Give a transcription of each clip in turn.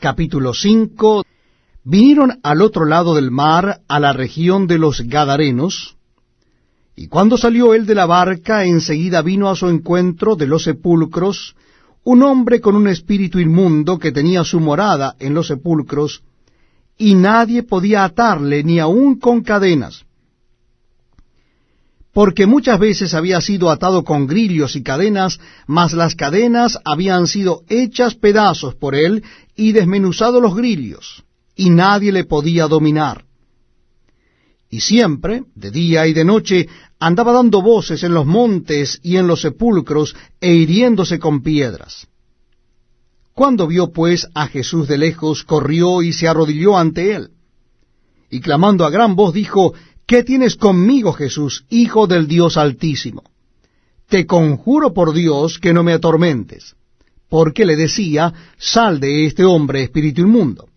capítulo 5. Vinieron al otro lado del mar, a la región de los Gadarenos, y cuando salió él de la barca, enseguida vino a su encuentro de los sepulcros un hombre con un espíritu inmundo que tenía su morada en los sepulcros, y nadie podía atarle ni aun con cadenas, porque muchas veces había sido atado con grillos y cadenas, mas las cadenas habían sido hechas pedazos por él y desmenuzados los grillos, y nadie le podía dominar. Y siempre, de día y de noche, andaba dando voces en los montes y en los sepulcros, e hiriéndose con piedras. Cuando vio pues a Jesús de lejos, corrió y se arrodilló ante él, y clamando a gran voz dijo: ¿Qué tienes conmigo, Jesús, Hijo del Dios Altísimo? Te conjuro por Dios que no me atormentes. Porque le decía: Sal de este hombre, espíritu inmundo.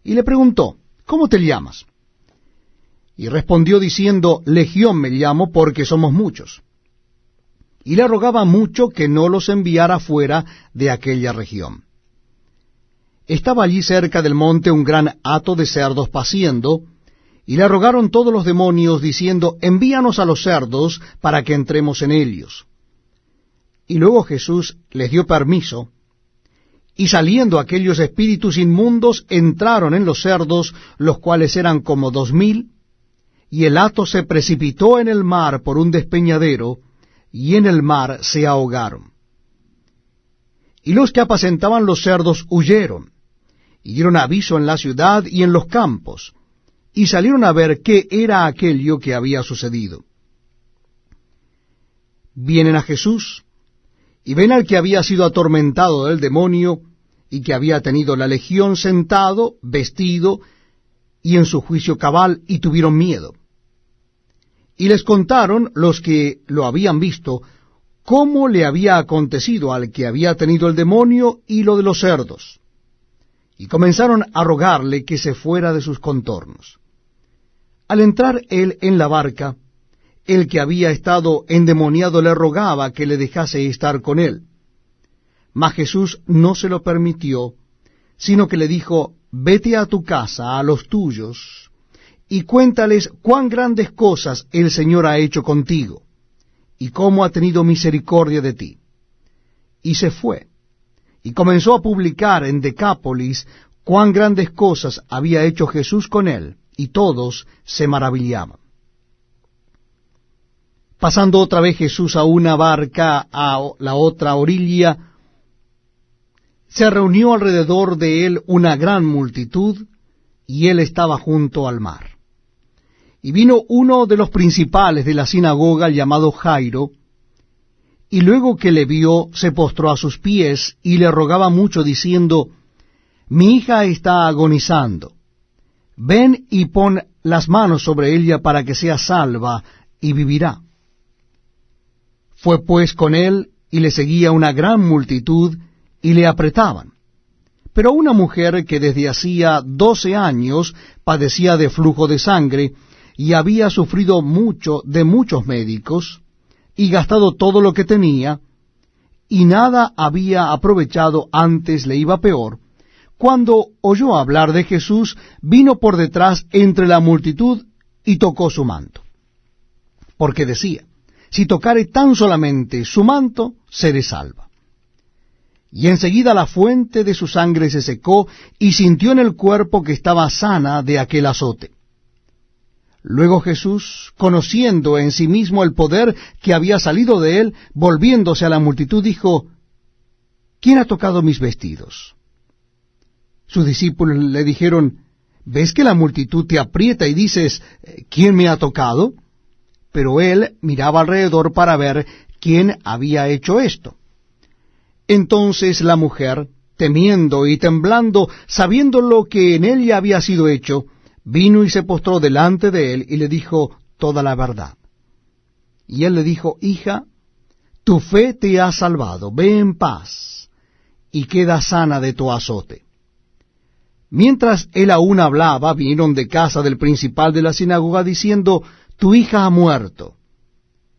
Y le preguntó: ¿Cómo te llamas? Y respondió diciendo: Legión me llamo, porque somos muchos. Y le rogaba mucho que no los enviara fuera de aquella región. Estaba allí cerca del monte un gran hato de cerdos paciendo, y le rogaron todos los demonios, diciendo: Envíanos a los cerdos, para que entremos en ellos. Y luego Jesús les dio permiso, y saliendo aquellos espíritus inmundos, entraron en los cerdos, los cuales eran como 2000, y el hato se precipitó en el mar por un despeñadero, y en el mar se ahogaron. Y los que apacentaban los cerdos huyeron, y dieron aviso en la ciudad y en los campos, y salieron a ver qué era aquello que había sucedido. Vienen a Jesús, y ven al que había sido atormentado del demonio, y que había tenido la legión sentado, vestido, y en su juicio cabal, y tuvieron miedo. Y les contaron los que lo habían visto, cómo le había acontecido al que había tenido el demonio y lo de los cerdos. Y comenzaron a rogarle que se fuera de sus contornos. Al entrar él en la barca, el que había estado endemoniado le rogaba que le dejase estar con él. Mas Jesús no se lo permitió, sino que le dijo: Vete a tu casa, a los tuyos, y cuéntales cuán grandes cosas el Señor ha hecho contigo, y cómo ha tenido misericordia de ti. Y se fue, y comenzó a publicar en Decápolis cuán grandes cosas había hecho Jesús con él, y todos se maravillaban. Pasando otra vez Jesús a una barca a la otra orilla, se reunió alrededor de él una gran multitud, y él estaba junto al mar. Y vino uno de los principales de la sinagoga, llamado Jairo, y luego que le vio, se postró a sus pies, y le rogaba mucho, diciendo: Mi hija está agonizando. Ven y pon las manos sobre ella para que sea salva, y vivirá. Fue pues con él, y le seguía una gran multitud, y le apretaban. Pero una mujer que desde hacía 12 años padecía de flujo de sangre, y había sufrido mucho de muchos médicos, y gastado todo lo que tenía, y nada había aprovechado, antes le iba peor, cuando oyó hablar de Jesús, vino por detrás entre la multitud, y tocó su manto. Porque decía: Si tocare tan solamente su manto, seré salva. Y enseguida la fuente de su sangre se secó, y sintió en el cuerpo que estaba sana de aquel azote. Luego Jesús, conociendo en sí mismo el poder que había salido de él, volviéndose a la multitud, dijo: ¿Quién ha tocado mis vestidos? Sus discípulos le dijeron: ¿Ves que la multitud te aprieta y dices: ¿Quién me ha tocado? Pero él miraba alrededor para ver quién había hecho esto. Entonces la mujer, temiendo y temblando, sabiendo lo que en ella había sido hecho, vino y se postró delante de él, y le dijo toda la verdad. Y él le dijo: Hija, tu fe te ha salvado, ve en paz, y queda sana de tu azote. Mientras él aún hablaba, vinieron de casa del principal de la sinagoga, diciendo: Tu hija ha muerto.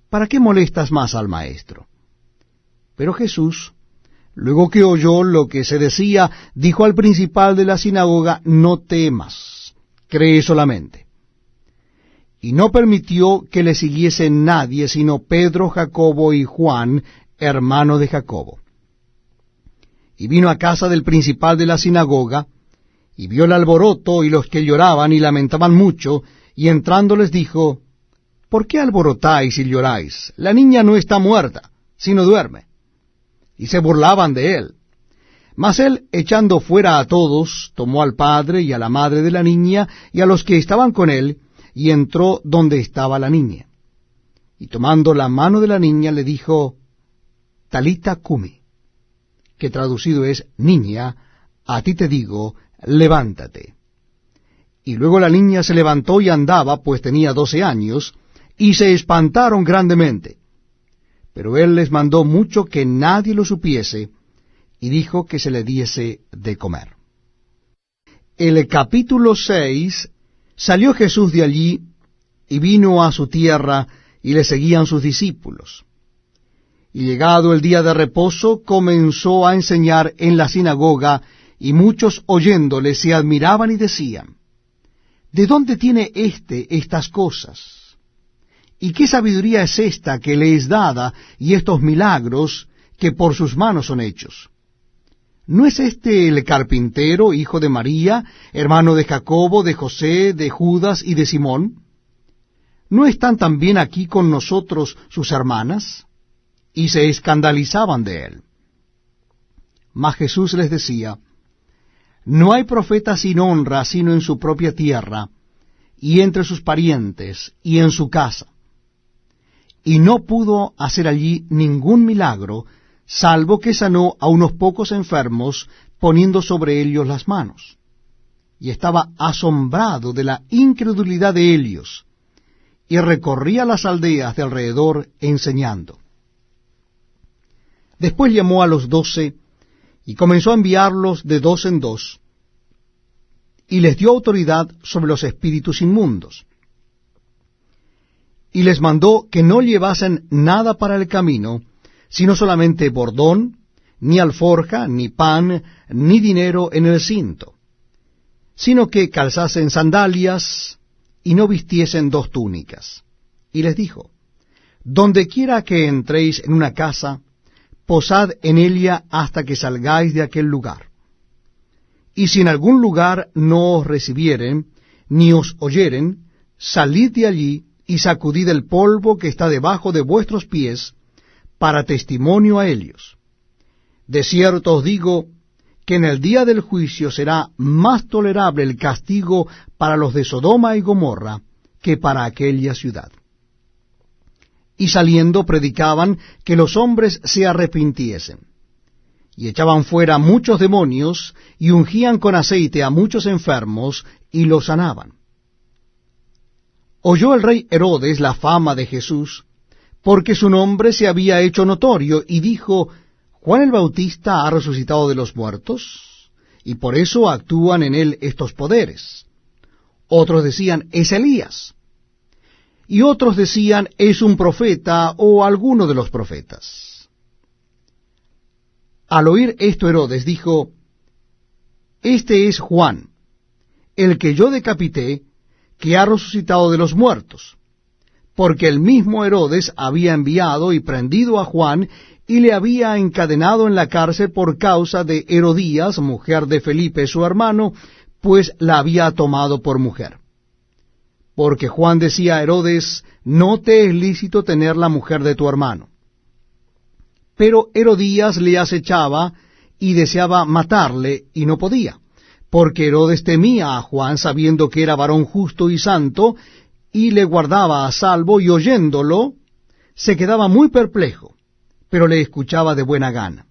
¿Para qué molestas más al maestro? Pero Jesús, Luego que oyó lo que se decía, dijo al principal de la sinagoga: no temas, cree solamente. Y no permitió que le siguiese nadie, sino Pedro, Jacobo y Juan, hermano de Jacobo. Y vino a casa del principal de la sinagoga, y vio el alboroto y los que lloraban y lamentaban mucho, y entrando les dijo: ¿por qué alborotáis y lloráis? La niña no está muerta, sino duerme. Y se burlaban de él. Mas él, echando fuera a todos, tomó al padre y a la madre de la niña y a los que estaban con él, y entró donde estaba la niña. Y tomando la mano de la niña le dijo: Talita cumi, que traducido es: niña, a ti te digo, levántate. Y luego la niña se levantó y andaba, pues tenía 12 años, y se espantaron grandemente. Pero él les mandó mucho que nadie lo supiese, y dijo que se le diese de comer. El capítulo 6. Salió Jesús de allí, y vino a su tierra, y le seguían sus discípulos. Y llegado el día de reposo, comenzó a enseñar en la sinagoga, y muchos oyéndole se admiraban y decían: ¿de dónde tiene estas cosas? ¿Y qué sabiduría es esta que le es dada, y estos milagros que por sus manos son hechos? ¿No es este el carpintero, hijo de María, hermano de Jacobo, de José, de Judas y de Simón? ¿No están también aquí con nosotros sus hermanas? Y se escandalizaban de él. Mas Jesús les decía: no hay profeta sin honra sino en su propia tierra, y entre sus parientes, y en su casa. Y no pudo hacer allí ningún milagro, salvo que sanó a unos pocos enfermos, poniendo sobre ellos las manos. Y estaba asombrado de la incredulidad de ellos, y recorría las aldeas de alrededor enseñando. Después llamó a los 12, y comenzó a enviarlos de 2 en 2, y les dio autoridad sobre los espíritus inmundos. Y les mandó que no llevasen nada para el camino, sino solamente bordón, ni alforja, ni pan, ni dinero en el cinto, sino que calzasen sandalias, y no vistiesen 2 túnicas. Y les dijo: donde quiera que entréis en una casa, posad en ella hasta que salgáis de aquel lugar. Y si en algún lugar no os recibieren, ni os oyeren, salid de allí, y sacudid el polvo que está debajo de vuestros pies, para testimonio a ellos. De cierto os digo, que en el día del juicio será más tolerable el castigo para los de Sodoma y Gomorra, que para aquella ciudad. Y saliendo predicaban que los hombres se arrepintiesen. Y echaban fuera muchos demonios, y ungían con aceite a muchos enfermos, y los sanaban. Oyó el rey Herodes la fama de Jesús, porque su nombre se había hecho notorio, y dijo: ¿Juan el Bautista ha resucitado de los muertos? Y por eso actúan en él estos poderes. Otros decían: es Elías. Y otros decían: es un profeta, o alguno de los profetas. Al oír esto Herodes dijo: este es Juan, el que yo decapité, que ha resucitado de los muertos. Porque el mismo Herodes había enviado y prendido a Juan, y le había encadenado en la cárcel por causa de Herodías, mujer de Felipe su hermano, pues la había tomado por mujer. Porque Juan decía a Herodes: no te es lícito tener la mujer de tu hermano. Pero Herodías le acechaba y deseaba matarle, y no podía, porque Herodes temía a Juan, sabiendo que era varón justo y santo, y le guardaba a salvo, y oyéndolo, se quedaba muy perplejo, pero le escuchaba de buena gana.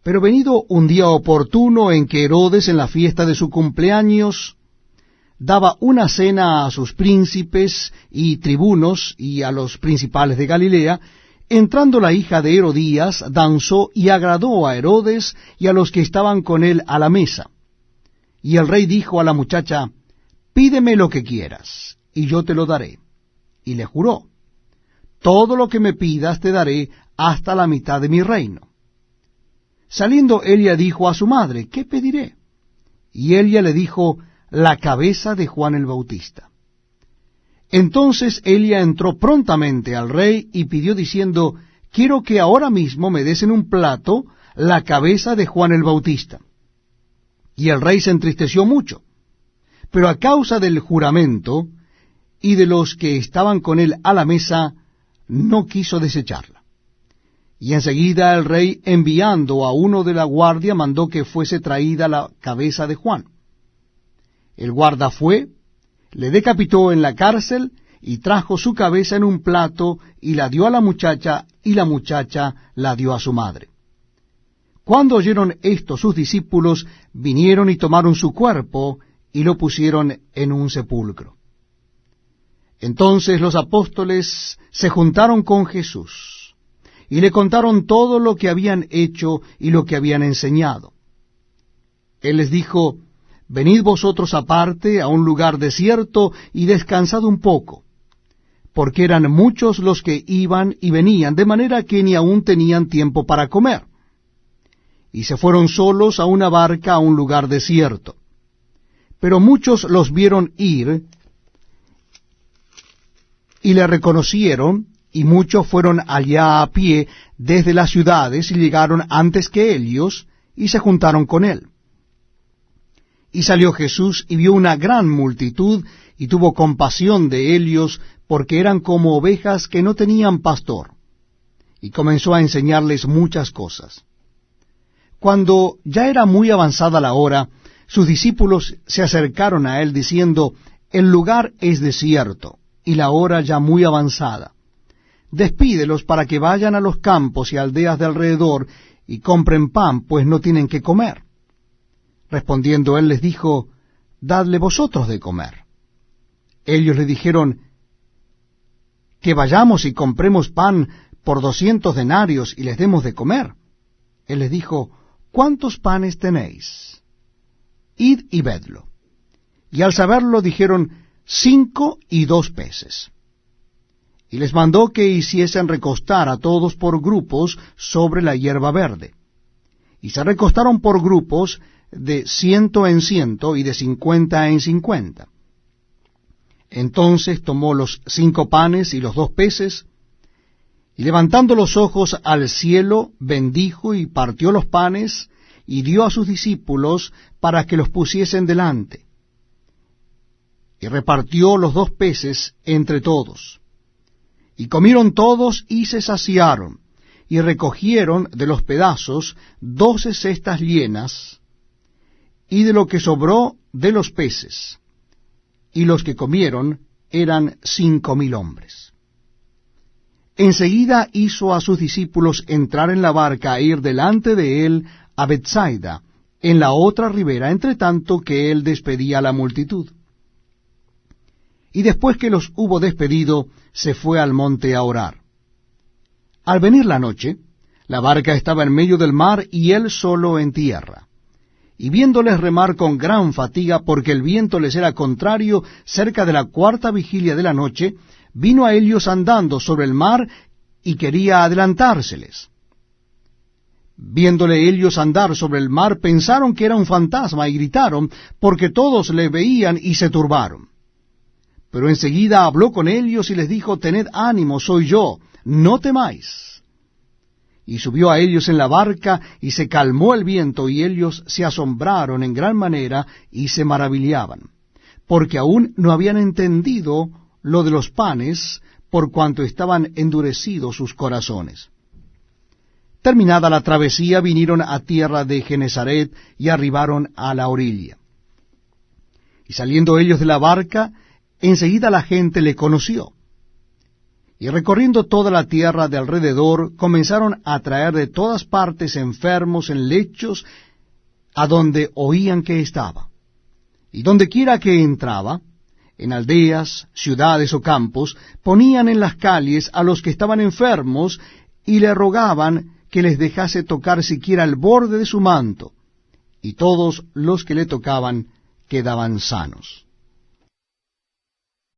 Pero venido un día oportuno en que Herodes, en la fiesta de su cumpleaños, daba una cena a sus príncipes y tribunos y a los principales de Galilea, entrando la hija de Herodías, danzó y agradó a Herodes y a los que estaban con él a la mesa. Y el rey dijo a la muchacha: pídeme lo que quieras, y yo te lo daré. Y le juró: todo lo que me pidas te daré, hasta la mitad de mi reino. Saliendo Elia dijo a su madre, ¿qué pediré? Y Elia le dijo, la cabeza de Juan el Bautista. Entonces Elia entró prontamente al rey y pidió diciendo, quiero que ahora mismo me des en un plato la cabeza de Juan el Bautista. Y el rey se entristeció mucho, pero a causa del juramento y de los que estaban con él a la mesa, no quiso desecharla. Y enseguida el rey, enviando a uno de la guardia, mandó que fuese traída la cabeza de Juan. El guarda fue, le decapitó en la cárcel, y trajo su cabeza en un plato, y la dio a la muchacha, y la muchacha la dio a su madre. Cuando oyeron esto sus discípulos, vinieron y tomaron su cuerpo, y lo pusieron en un sepulcro. Entonces los apóstoles se juntaron con Jesús, y le contaron todo lo que habían hecho y lo que habían enseñado. Él les dijo, venid vosotros aparte a un lugar desierto y descansad un poco, porque eran muchos los que iban y venían, de manera que ni aún tenían tiempo para comer. Y se fueron solos a una barca a un lugar desierto. Pero muchos los vieron ir, y le reconocieron, y muchos fueron allá a pie desde las ciudades, y llegaron antes que ellos, y se juntaron con él. Y salió Jesús, y vio una gran multitud, y tuvo compasión de ellos, porque eran como ovejas que no tenían pastor. Y comenzó a enseñarles muchas cosas. Cuando ya era muy avanzada la hora, sus discípulos se acercaron a él, diciendo, el lugar es desierto, y la hora ya muy avanzada. Despídelos para que vayan a los campos y aldeas de alrededor, y compren pan, pues no tienen que comer. Respondiendo él les dijo, dadle vosotros de comer. Ellos le dijeron, que vayamos y compremos pan por 200 denarios y les demos de comer. Él les dijo, ¿cuántos panes tenéis? Id y vedlo. Y al saberlo dijeron, 5 y 2 peces. Y les mandó que hiciesen recostar a todos por grupos sobre la hierba verde. Y se recostaron por grupos de 100 en 100 y de 50 en 50. Entonces tomó los 5 panes y los 2 peces, y levantando los ojos al cielo, bendijo y partió los panes, y dio a sus discípulos para que los pusiesen delante. Y repartió los 2 peces entre todos. Y comieron todos y se saciaron, y recogieron de los pedazos 12 cestas llenas, y de lo que sobró de los peces. Y los que comieron eran 5,000 hombres. Enseguida hizo a sus discípulos entrar en la barca e ir delante de él a Bethsaida, en la otra ribera, entre tanto que él despedía a la multitud. Y después que los hubo despedido, se fue al monte a orar. Al venir la noche, la barca estaba en medio del mar y él solo en tierra. Y viéndoles remar con gran fatiga, porque el viento les era contrario, cerca de la 4ª vigilia de la noche, vino a ellos andando sobre el mar y quería adelantárseles. Viéndole ellos andar sobre el mar, pensaron que era un fantasma y gritaron, porque todos le veían y se turbaron. Pero enseguida habló con ellos y les dijo, tened ánimo, soy yo, no temáis. Y subió a ellos en la barca, y se calmó el viento, y ellos se asombraron en gran manera, y se maravillaban, porque aún no habían entendido lo de los panes, por cuanto estaban endurecidos sus corazones. Terminada la travesía, vinieron a tierra de Genesaret, y arribaron a la orilla. Y saliendo ellos de la barca, enseguida la gente le conoció. Y recorriendo toda la tierra de alrededor, comenzaron a traer de todas partes enfermos en lechos, a donde oían que estaba. Y donde quiera que entraba, en aldeas, ciudades o campos, ponían en las calles a los que estaban enfermos, y le rogaban que les dejase tocar siquiera el borde de su manto, y todos los que le tocaban quedaban sanos.